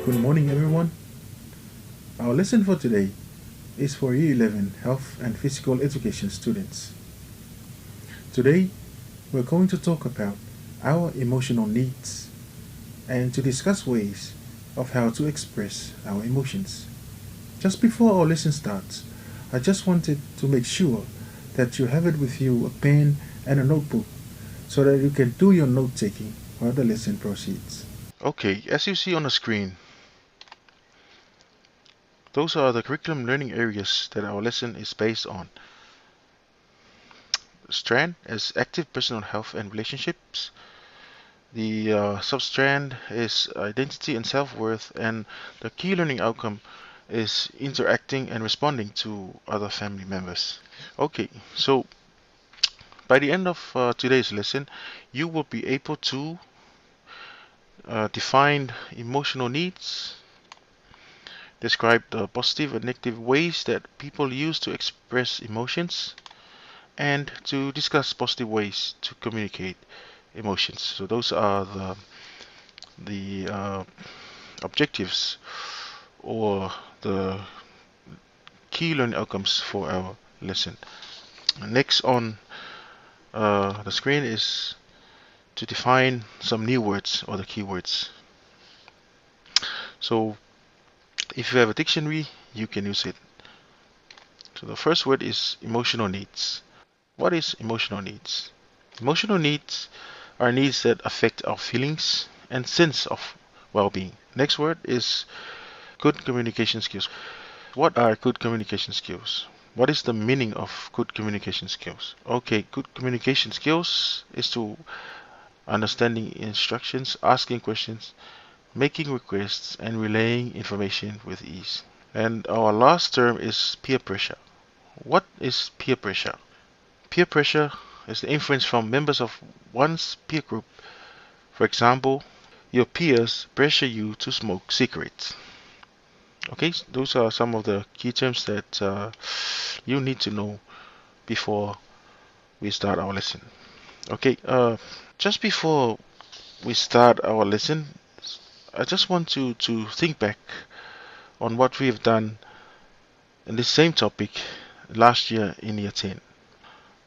Good morning, everyone. Our lesson for today is for Year 11 Health and Physical Education students. Today, we're going to talk about our emotional needs and to discuss ways of how to express our emotions. Just before our lesson starts, I just wanted to make sure that you have it with you a pen and a notebook so that you can do your note taking while the lesson proceeds. Okay, as you see on the screen, those are the curriculum learning areas that our lesson is based on. Strand is active personal health and relationships. The substrand is identity and self-worth, and the key learning outcome is interacting and responding to other family members. Okay, so by the end of today's lesson, you will be able to define emotional needs, describe the positive and negative ways that people use to express emotions, and to discuss positive ways to communicate emotions. So those are the objectives or the key learning outcomes for our lesson. Next on the screen is to define some new words or the keywords. So if you have a dictionary, you can use it. So the first word is emotional needs. What is emotional needs? Emotional needs are needs that affect our feelings and sense of well-being. Next word is good communication skills. What are good communication skills? What is the meaning of good communication skills? Okay, good communication skills is to understanding instructions, asking questions, making requests, and relaying information with ease. And our last term is peer pressure. What is peer pressure? Peer pressure is the influence from members of one's peer group. For example, your peers pressure you to smoke cigarettes. Okay, those are some of the key terms that you need to know before we start our lesson. Okay, just before we start our lesson, I just want you to think back on what we have done in this same topic last year in year 10.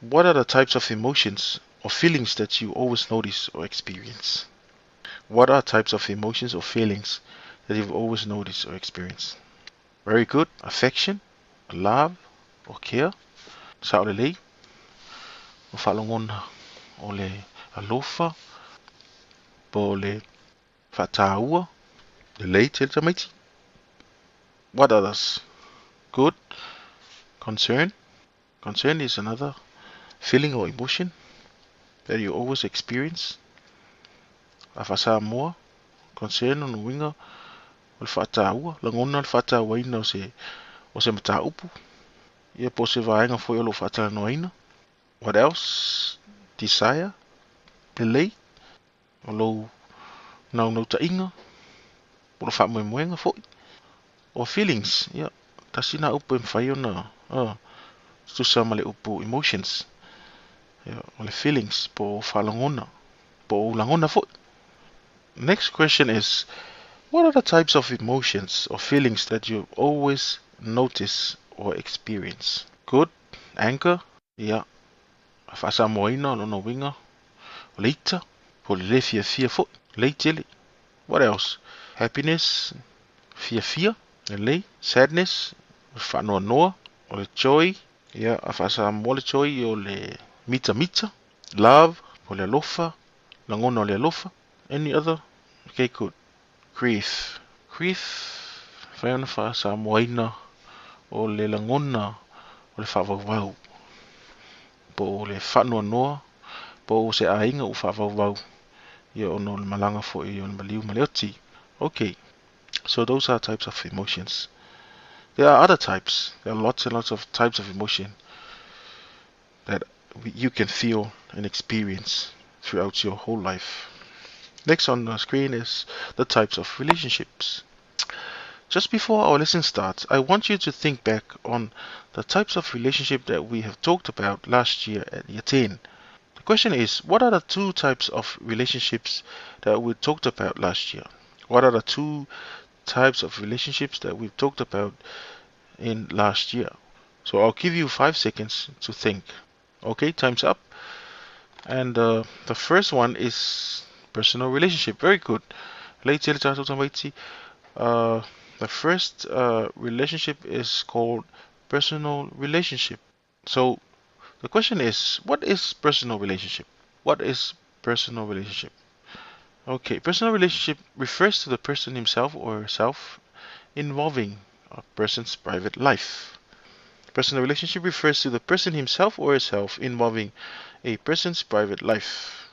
What are the types of emotions or feelings that you always notice or experience? What are types of emotions or feelings that you've always noticed or experienced? Very good. Affection, love, or care. Sa o le lei, o whalongona o le alofa, po le whataua, le lei te tamaiti. What others? Good. Concern. Concern is another feeling or emotion that you always experience. A whasa moa, concern on winga, o le whataua, langona le whataua ina o se mata upu. Ia po se vaenga foi o lo whatala noaina. What else? Desire, pelei, o lo nau nau ta inga, o lo wha moenga foi. Or feelings, ia, tasina upu e mwhai ona, tusa male upu emotions, ia, o le feelings, po whalangona, po langona foi. Next question is, what are the types of emotions or feelings that you always notice or experience? Good, anger, ia, whasa moina, no winga, leita, po le fia fia foi, leitele. What else? Happiness, fia, lei, sadness, whanoa noa, o le joy, ia, a whasa mo le joy o le mita, love, o le alofa, langona o le alofa. Any other? Okay, good. Grief, whaiona whasa moina o le langona o le whawawau, po le whanoa noa, po se ainga o whawawau, ia ono le malanga fo i o le maliu maleoti. Okay, so those are types of emotions. There are other types. There are lots and lots of types of emotion that you can feel and experience throughout your whole life. Next on the screen is the types of relationships. Just before our lesson starts, I want you to think back on the types of relationship that we have talked about last year at year 10. The question is, what are the two types of relationships that we talked about last year? What are the two types of relationships that we've talked about in last year. So I'll give you 5 seconds to think. Okay, time's up. And the first one is personal relationship. Very good. Uh, the first relationship is called personal relationship. So the question is, what is personal relationship? What is personal relationship? Okay, personal relationship refers to the person himself or herself involving a person's private life. Personal relationship refers to the person himself or herself involving a person's private life.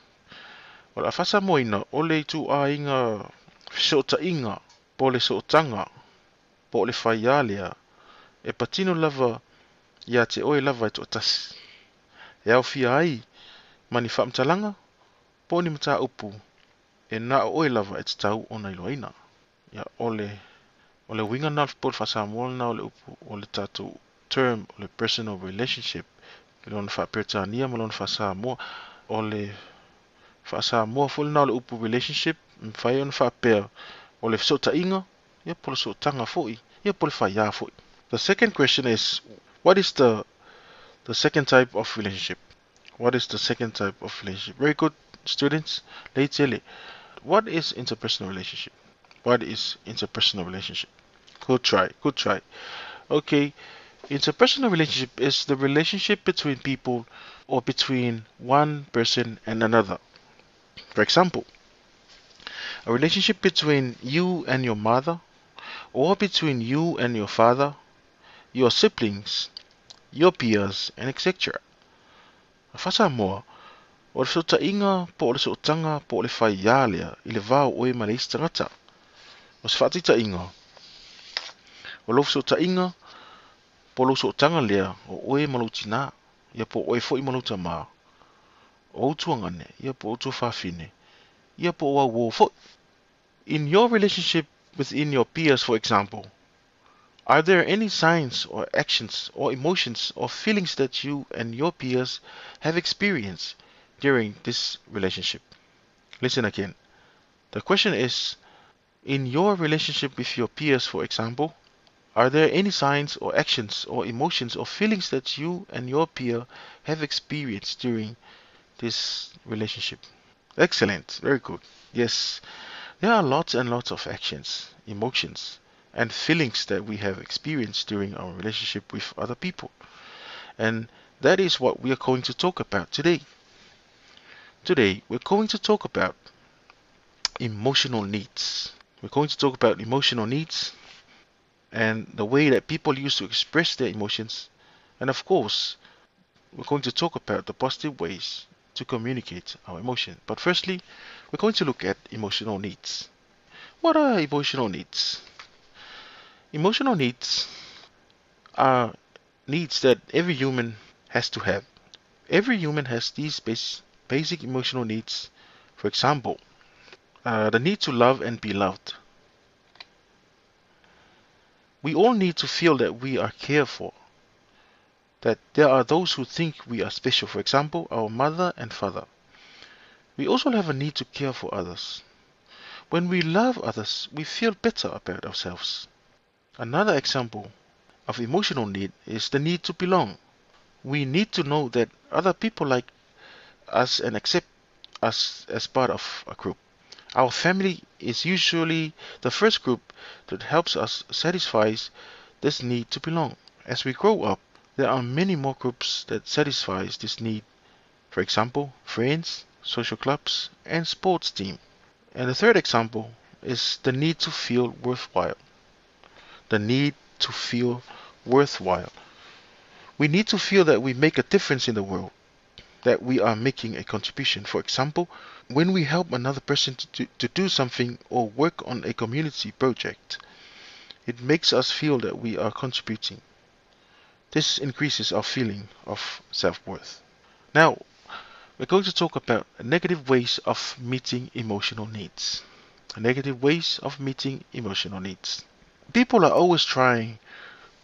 Wala fasa moina ole tu ainga so inga pole so tanga pole whaialea e patino lava ia te oe lava e to tasi. E au fia ai mani whaamtalanga po ni mata upu e na oe lava e te tau o nei loina. Ia ole winga na pole fasa na ole upu ole tatu term ole personal relationship. Ke lona whaapirtania ma lona fasa moa ole fasa moa full na ole upu relationship mwhai on whaapea ole so inga ia pole so tanga foi ia pole whaia foi. The second question is, what is the second type of relationship? What is the second type of relationship? Very good, students. Leitele. What is interpersonal relationship? What is interpersonal relationship? Good try. Good try. Okay, interpersonal relationship is the relationship between people or between one person and another. For example, a relationship between you and your mother, or between you and your father, your siblings, your peers, and etc. Furthermore, o le sotaʻiga po o le soʻotaga po o le faiā lea I le vao oe ma le isi tagata. O se faatitaʻiga o lou sotaʻiga po lou soʻotaga lea o oe ma lou tinā ia po oe foʻi ma lou tamā. O outu agane ia po outu fafine ia po o auō foʻi. In your relationship within your peers, for example, are there any signs or actions or emotions or feelings that you and your peers have experienced during this relationship? Listen again. The question is, in your relationship with your peers, for example, are there any signs or actions or emotions or feelings that you and your peer have experienced during this relationship? Excellent. Very good. Yes, there are lots and lots of actions, emotions, and feelings that we have experienced during our relationship with other people. And that is what we are going to talk about today. Today, we're going to talk about emotional needs. We're going to talk about emotional needs and the way that people used to express their emotions. And of course, we're going to talk about the positive ways to communicate our emotion. But firstly, we're going to look at emotional needs. What are emotional needs? Emotional needs are needs that every human has to have. Every human has these basic emotional needs. For example, the need to love and be loved. We all need to feel that we are cared for, that there are those who think we are special. For example, our mother and father. We also have a need to care for others. When we love others, we feel better about ourselves. Another example of emotional need is the need to belong. We need to know that other people like us and accept us as part of a group. Our family is usually the first group that helps us satisfy this need to belong. As we grow up, there are many more groups that satisfy this need. For example, friends, social clubs, and sports team. And the third example is the need to feel worthwhile. The need to feel worthwhile. We need to feel that we make a difference in the world, that we are making a contribution. For example, when we help another person to do something or work on a community project, it makes us feel that we are contributing. This increases our feeling of self-worth. Now, we're going to talk about negative ways of meeting emotional needs. Negative ways of meeting emotional needs. People are always trying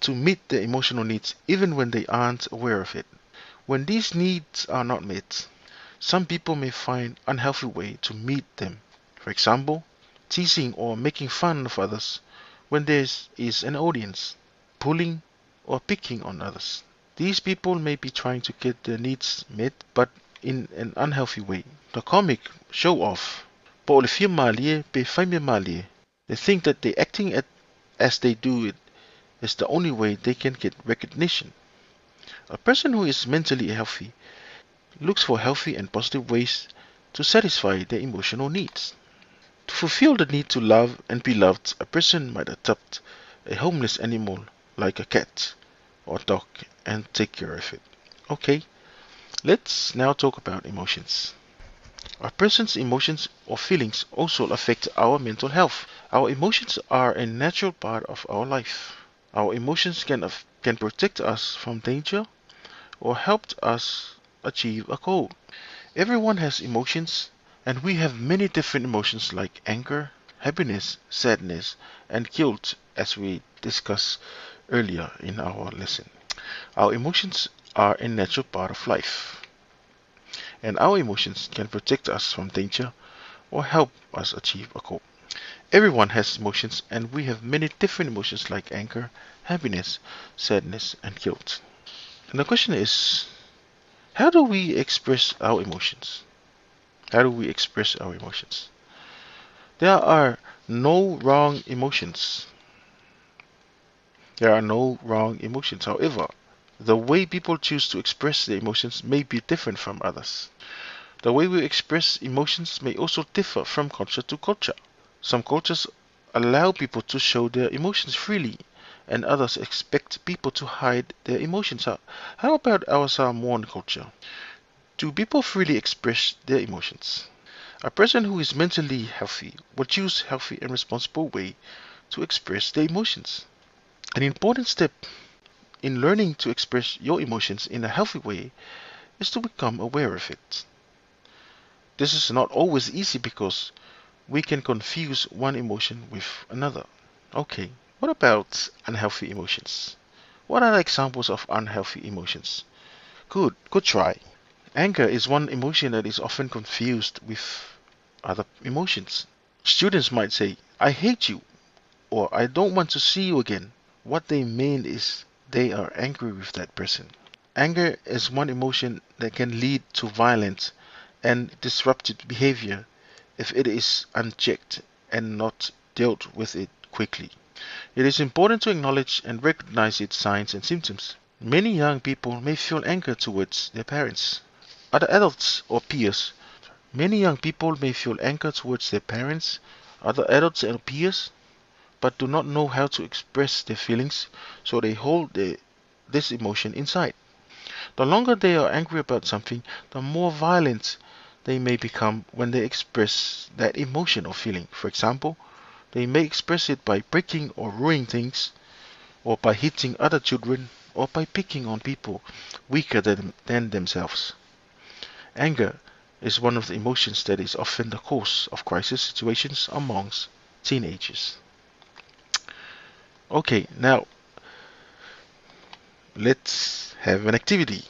to meet their emotional needs even when they aren't aware of it. When these needs are not met, some people may find unhealthy way to meet them. For example, teasing or making fun of others when there is an audience, pulling or picking on others. These people may be trying to get their needs met, but in an unhealthy way. The comic show off. They think that they acting as they do it is the only way they can get recognition. A person who is mentally healthy looks for healthy and positive ways to satisfy their emotional needs. To fulfill the need to love and be loved, a person might adopt a homeless animal like a cat or dog and take care of it. Okay, let's now talk about emotions. A person's emotions or feelings also affect our mental health. Our emotions are a natural part of our life. Our emotions can protect us from danger or help us achieve a goal. Everyone has emotions, and we have many different emotions like anger, happiness, sadness, and guilt, as we discussed earlier in our lesson. Our emotions are a natural part of life, and our emotions can protect us from danger or help us achieve a goal. Everyone has emotions, and we have many different emotions like anger, happiness, sadness, and guilt. And the question is, how do we express our emotions? How do we express our emotions? There are no wrong emotions. There are no wrong emotions. However, the way people choose to express their emotions may be different from others. The way we express emotions may also differ from culture to culture. Some cultures allow people to show their emotions freely, and others expect people to hide their emotions. How about our Samoan culture? Do people freely express their emotions? A person who is mentally healthy will choose healthy and responsible way to express their emotions. An important step in learning to express your emotions in a healthy way is to become aware of it. This is not always easy because we can confuse one emotion with another. Okay, what about unhealthy emotions? What are examples of unhealthy emotions? Good try. Anger is one emotion that is often confused with other emotions. Students might say, I hate you, or I don't want to see you again. What they mean is they are angry with that person. Anger is one emotion that can lead to violent and disruptive behavior if it is unchecked and not dealt with it quickly. It is important to acknowledge and recognize its signs and symptoms. Many young people may feel anger towards their parents, other adults, or peers. Many young people may feel anger towards their parents, other adults, and peers, but do not know how to express their feelings, so they hold this emotion inside. The longer they are angry about something, the more violent they may become when they express that emotion or feeling. For example, they may express it by breaking or ruining things, or by hitting other children, or by picking on people weaker than themselves. Anger is one of the emotions that is often the cause of crisis situations amongst teenagers. Okay, now let's have an activity.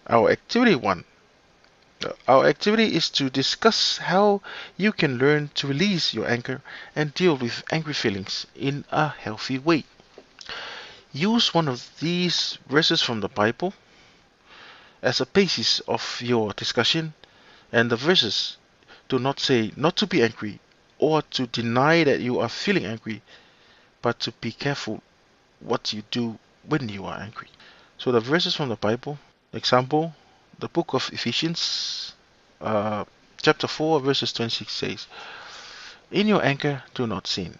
Our activity one. Our activity is to discuss how you can learn to release your anger and deal with angry feelings in a healthy way. Use one of these verses from the Bible as a basis of your discussion, and the verses do not say not to be angry or to deny that you are feeling angry, but to be careful what you do when you are angry. So the verses from the Bible, example, the book of Ephesians, chapter 4, verses 26 says, in your anger do not sin.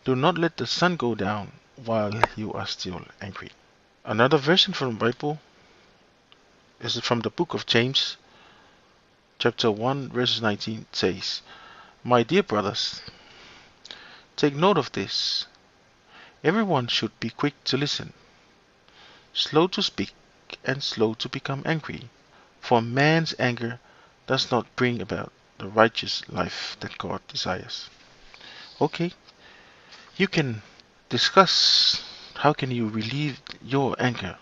Do not let the sun go down while you are still angry. Another version from the Bible is from the book of James, chapter 1, verses 19 says, my dear brothers, take note of this. Everyone should be quick to listen, slow to speak, and slow to become angry. For man's anger does not bring about the righteous life that God desires. Okay, you can discuss how can you relieve your anger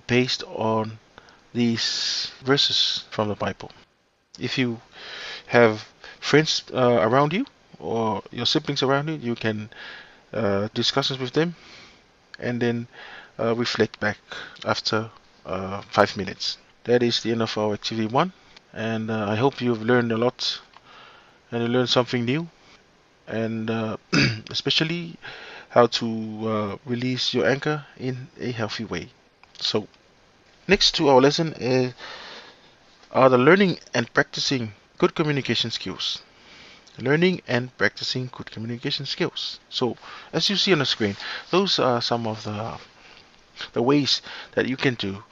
based on these verses from the Bible. If you have friends around you, or your siblings around you, you can discuss it with them and then reflect back after 5 minutes. That is the end of our activity one, and I hope you've learned a lot and you learned something new, and especially how to release your anger in a healthy way. So, next to our lesson are the learning and practicing good communication skills. Learning and practicing good communication skills. So, as you see on the screen, those are some of the ways that you can do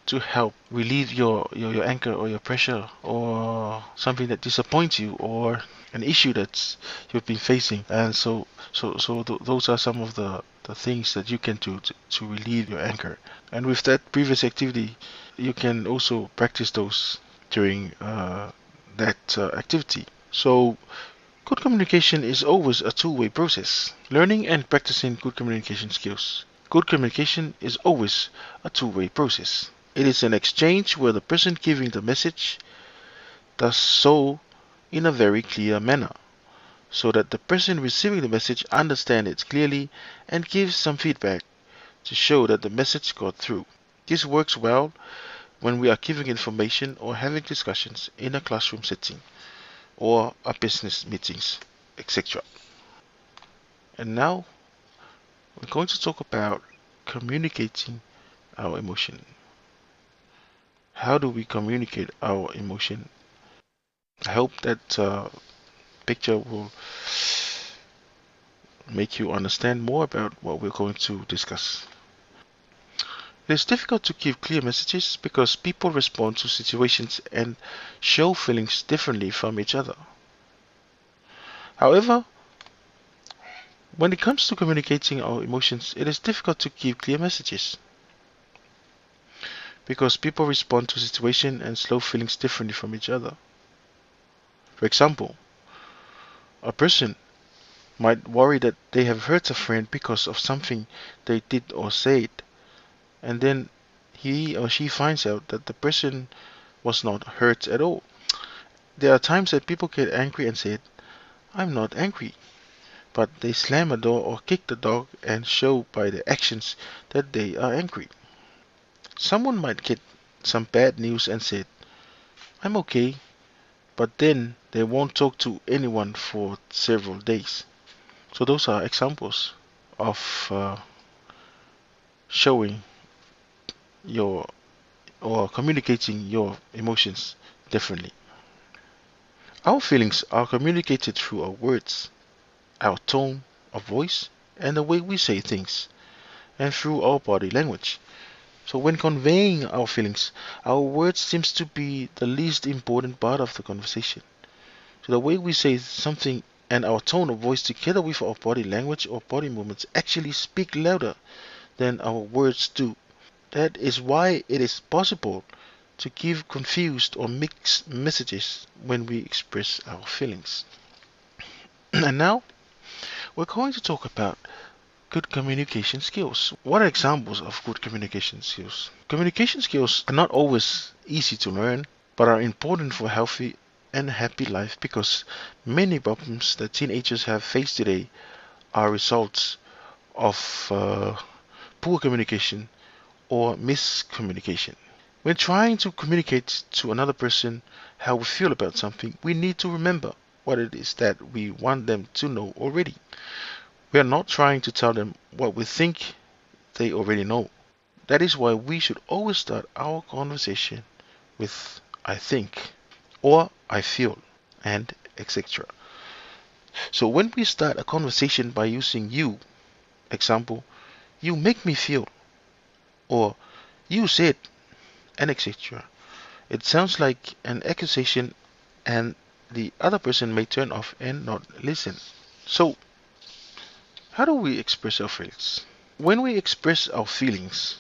to help relieve your anger or your pressure or something that disappoints you or an issue that you've been facing. And those are some of the things that you can do to relieve your anger. And with that previous activity, you can also practice those during that activity. So good communication is always a two-way process. Learning and practicing good communication skills. Good communication is always a two-way process. It is an exchange where the person giving the message does so in a very clear manner, so that the person receiving the message understands it clearly and gives some feedback to show that the message got through. This works well when we are giving information or having discussions in a classroom setting or a business meetings, etc. And now we're going to talk about communicating our emotion. How do we communicate our emotion? I hope that picture will make you understand more about what we're going to discuss. It is difficult to give clear messages because people respond to situations and show feelings differently from each other. However, when it comes to communicating our emotions, it is difficult to give clear messages because people respond to situations and show feelings differently from each other. For example, a person might worry that they have hurt a friend because of something they did or said, and then he or she finds out that the person was not hurt at all. There are times that people get angry and say, I'm not angry, but they slam a door or kick the dog and show by their actions that they are angry. Someone might get some bad news and say, I'm okay, but then they won't talk to anyone for several days. So those are examples of showing your or communicating your emotions differently. Our feelings are communicated through our words, our tone of voice, and the way we say things, and through our body language. So when conveying our feelings, our words seems to be the least important part of the conversation. So the way we say something and our tone of voice together with our body language or body movements actually speak louder than our words do. That is why it is possible to give confused or mixed messages when we express our feelings. And now we're going to talk about good communication skills. What are examples of good communication skills? Communication skills are not always easy to learn, but are important for healthy and happy life because many problems that teenagers have faced today are results of poor communication or miscommunication. When trying to communicate to another person how we feel about something, we need to remember what it is that we want them to know already. We are not trying to tell them what we think they already know. That is why we should always start our conversation with I think or I feel and etc. So when we start a conversation by using you, example, you make me feel or you said and etc. It sounds like an accusation and the other person may turn off and not listen. So how do we express our feelings? When we express our feelings,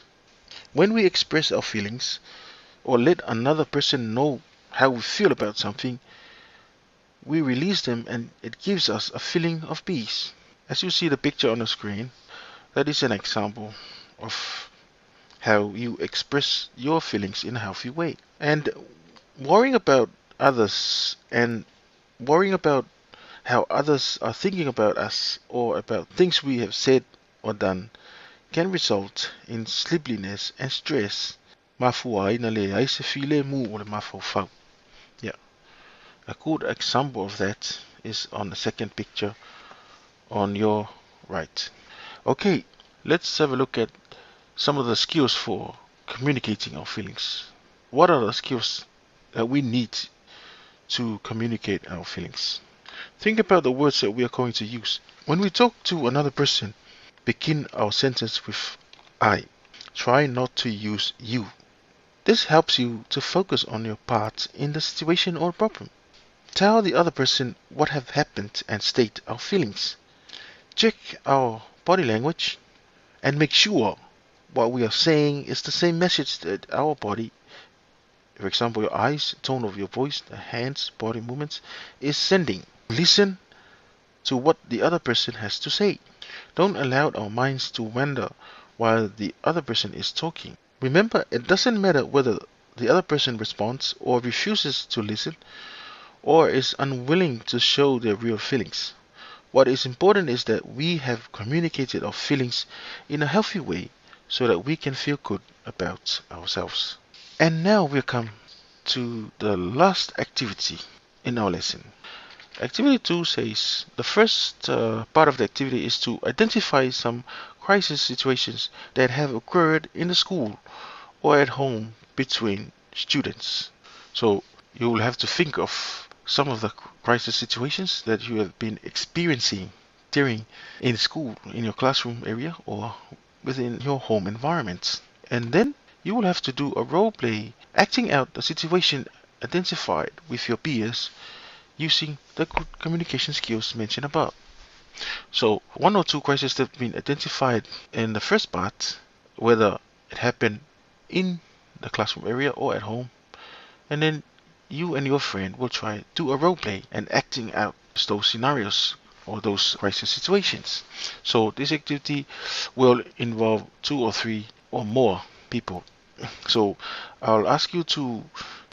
when we express our feelings or let another person know how we feel about something, we release them and it gives us a feeling of peace. As you see the picture on the screen, that is an example of how you express your feelings in a healthy way. And worrying about others and worrying about how others are thinking about us or about things we have said or done can result in sleeplessness and stress. Mafuai na le ai se file mu o le mafaufau. Yeah, a good example of that is on the second picture on your right. Okay, let's have a look at some of the skills for communicating our feelings. What are the skills that we need to communicate our feelings? Think about the words that we are going to use. When we talk to another person, begin our sentence with I. Try not to use you. This helps you to focus on your part in the situation or problem. Tell the other person what have happened and state our feelings. Check our body language and make sure what we are saying is the same message that our body, for example, your eyes, tone of your voice, the hands, body movements, is sending. Listen to what the other person has to say. Don't allow our minds to wander while the other person is talking. Remember, it doesn't matter whether the other person responds or refuses to listen or is unwilling to show their real feelings. What is important is that we have communicated our feelings in a healthy way so that we can feel good about ourselves. And now we come to the last activity in our lesson. Activity 2 says the first part of the activity is to identify some crisis situations that have occurred in the school or at home between students. So you will have to think of some of the crisis situations that you have been experiencing during in school, in your classroom area, or within your home environment. And then you will have to do a role play acting out the situation identified with your peers using the good communication skills mentioned above. So one or two crises that have been identified in the first part, whether it happened in the classroom area or at home, and then you and your friend will try do a role play and acting out those scenarios or those crisis situations. So this activity will involve two or three or more people. So I'll ask you to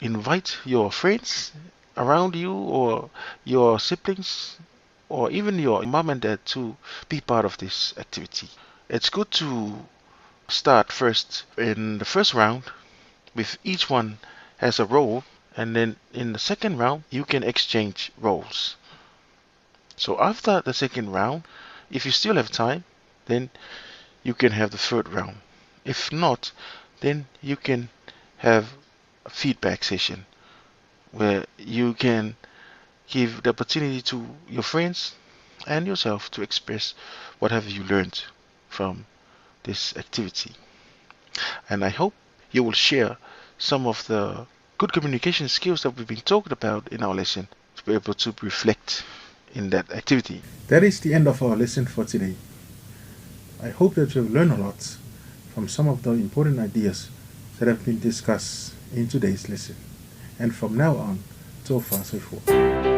invite your friends around you or your siblings or even your mom and dad to be part of this activity. It's good to start first in the first round with each one has a role, and then in the second round you can exchange roles. So after the second round, if you still have time, then you can have the third round. If not, then you can have a feedback session where you can give the opportunity to your friends and yourself to express what have you learned from this activity. And I hope you will share some of the good communication skills that we've been talking about in our lesson to be able to reflect in that activity. That is the end of our lesson for today. I hope that you have learned a lot from some of the important ideas that have been discussed in today's lesson. And from now on, so far so forth.